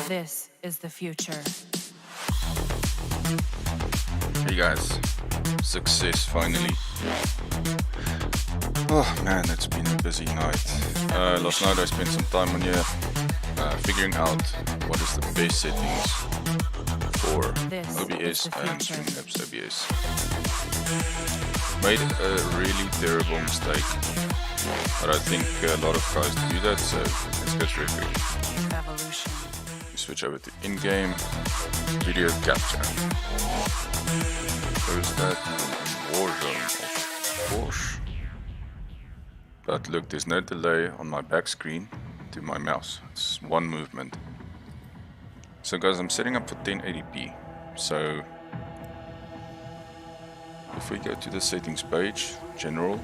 This is the future. Hey guys, success finally. Oh man, it's been a busy night. Last night I spent some time on here figuring out what is the best settings for OBS and Streamlabs OBS. Made a really terrible mistake, but I think a lot of guys do that, so let's go through it quickly. Switch over to in-game video capture. There's that Warzone, of course. But look, there's no delay on my back screen to my mouse. It's one movement. So guys, I'm setting up for 1080p. So if we go to the settings page, general,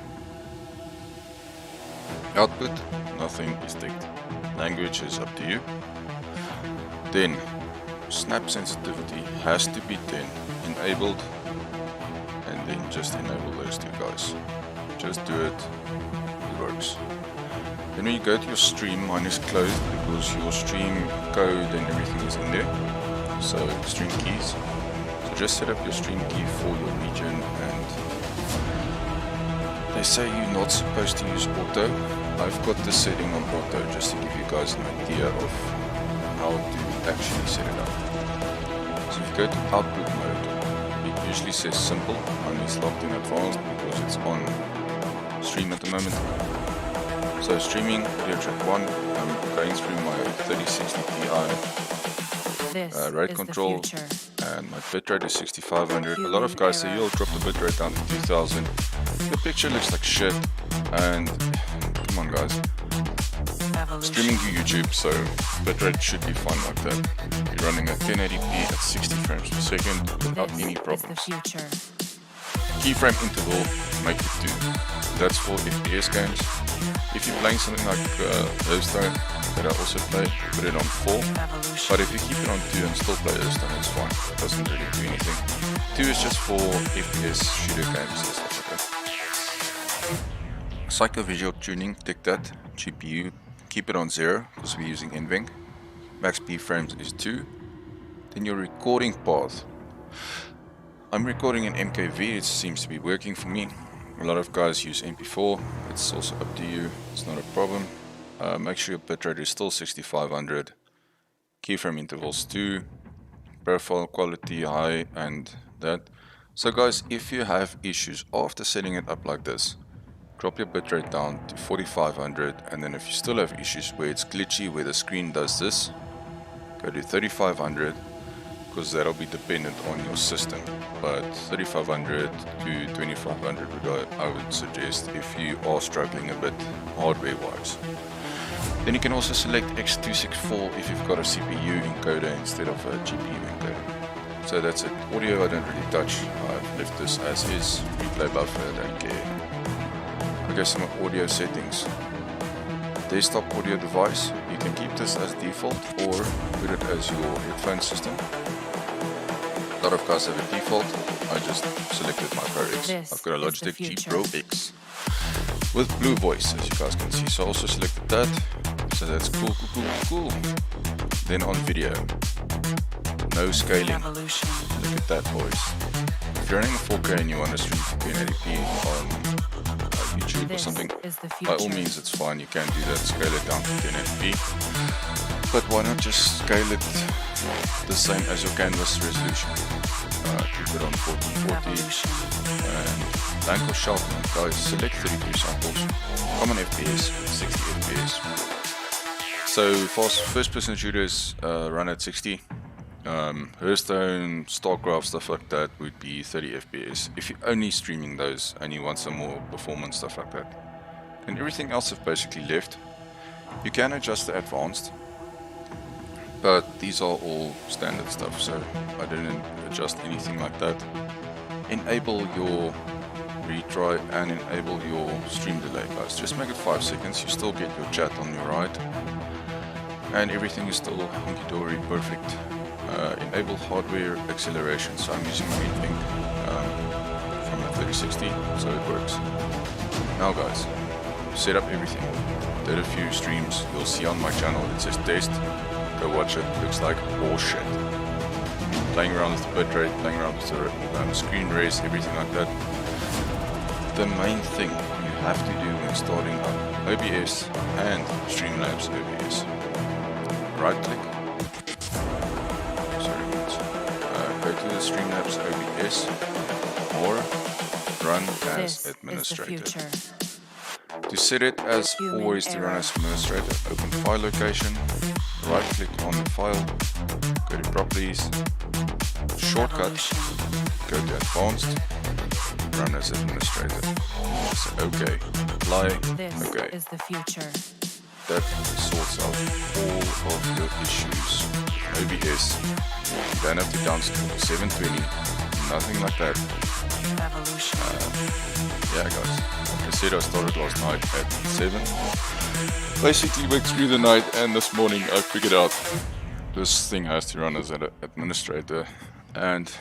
output, nothing is ticked. Language is up to you. Then snap sensitivity has to be 10 enabled, and then just enable those two guys. Just do it, it works. Then when you go to your stream, mine is closed because your stream code and everything is in there. So stream keys. So just set up your stream key for your region, and they say you're not supposed to use auto. I've got the setting on auto just to give you guys an idea of how to actually set it up. So if you go to output mode, it usually says simple. Mine is locked in advanced because it's on stream at the moment. So streaming video track 1, I'm going through my 3060 Ti rate control, and my bitrate is 6500. A lot of guys say you'll drop the bitrate down to 2000. The picture looks like shit, and come on guys, streaming to YouTube, so bitrate should be fine like that. You're running at 1080p at 60 frames per second without any problems. Keyframe interval, make it 2. That's for FPS games. If you're playing something like Hearthstone that I also play, put it on 4. But if you keep it on 2 and still play Hearthstone, it's fine. It doesn't really do anything. 2 is just for FPS shooter games and stuff like that. Psycho-visual tuning, tick that. GPU, keep it on 0 because we're using NVENC. Max P frames is 2. Then your recording path. I'm recording in MKV, it seems to be working for me. A lot of guys use MP4, it's also up to you, it's not a problem. Make sure your bitrate is still 6500. Keyframe intervals 2. Profile quality high, and that. So guys, if you have issues after setting it up like this, drop your bitrate down to 4500, and then if you still have issues where it's glitchy, where the screen does this, go to 3500, because that'll be dependent on your system. But 3500 to 2500 I would suggest if you are struggling a bit hardware wise. Then you can also select X264 if you've got a CPU encoder instead of a GPU encoder. So that's it. Audio I don't really touch, I've left this as is. Replay buffer, I don't care. Okay, some audio settings. Desktop audio device, you can keep this as default or put it as your headphone system. A lot of guys have a default, I just selected my Pro X. I've got a Logitech G Pro X with blue voice, as you guys can see. So I also selected that, so that's cool. Then on video, no scaling. Look at that, boys. If you're running 4K and you want to stream for 1080p on YouTube or something, by all means it's fine, you can do that, scale it down to 1080p. But why not just scale it the same as your canvas resolution? Keep it on 1440 and blank or sharpen. Guys, select 32 samples, common FPS, 60 FPS. So first person shooters run at 60. Hearthstone, StarCraft, stuff like that would be 30 FPS. If you're only streaming those and you want some more performance, stuff like that. And everything else I've basically left. You can adjust the advanced, but these are all standard stuff, so I didn't adjust anything like that. Enable your retry and enable your stream delay, guys. Just make it 5 seconds, you still get your chat on your right. And everything is still hunky-dory, perfect. Enable hardware acceleration, so I'm using my NVENC from a 3060, so it works. Now guys, set up everything. Did a few streams, you'll see on my channel it says test. go watch it. Looks like horseshit. Playing around with the bitrate, playing around with the screen race, everything like that. The main thing you have to do when starting up OBS and Streamlabs OBS. Right click. Sorry, go to the Streamlabs OBS or run as administrator. To set it as always to run as administrator, open file location, right click on the file, go to properties, shortcuts, go to advanced, run as administrator. Just OK, apply, OK. That sorts out all of your issues. OBS, you don't have to downstream to 720, nothing like that. Yeah guys, like I said, I started last night at 7. Basically went through the night, and this morning I figured out this thing has to run as an administrator, and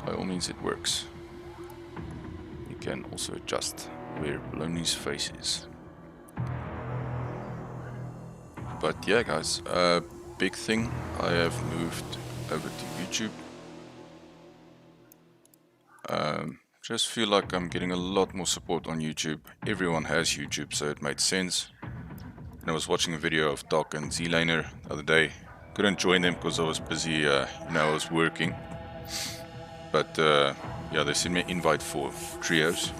by all means it works. You can also adjust where Baloney's face is. But yeah guys, big thing, I have moved over to YouTube. Just feel like I'm getting a lot more support on YouTube. Everyone has YouTube, so it made sense. And I was watching a video of Doc and Z-Laner the other day. Couldn't join them because I was busy, I was working. But yeah, they sent me an invite for trios.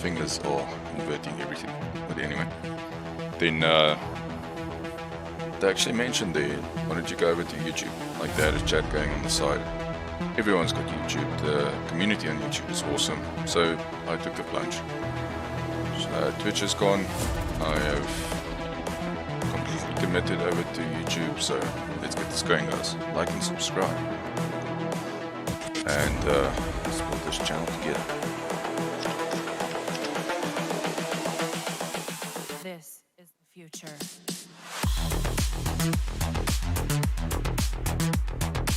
Fingers are inverting everything. But anyway, then they actually mentioned they wanted to go over to YouTube. Like they had a chat going on the side. Everyone's got YouTube. The community on YouTube is awesome. So I took the plunge. So, Twitch is gone. I have completely committed over to YouTube. So let's get this going, guys. Like and subscribe. And let's build this channel together. This is the future.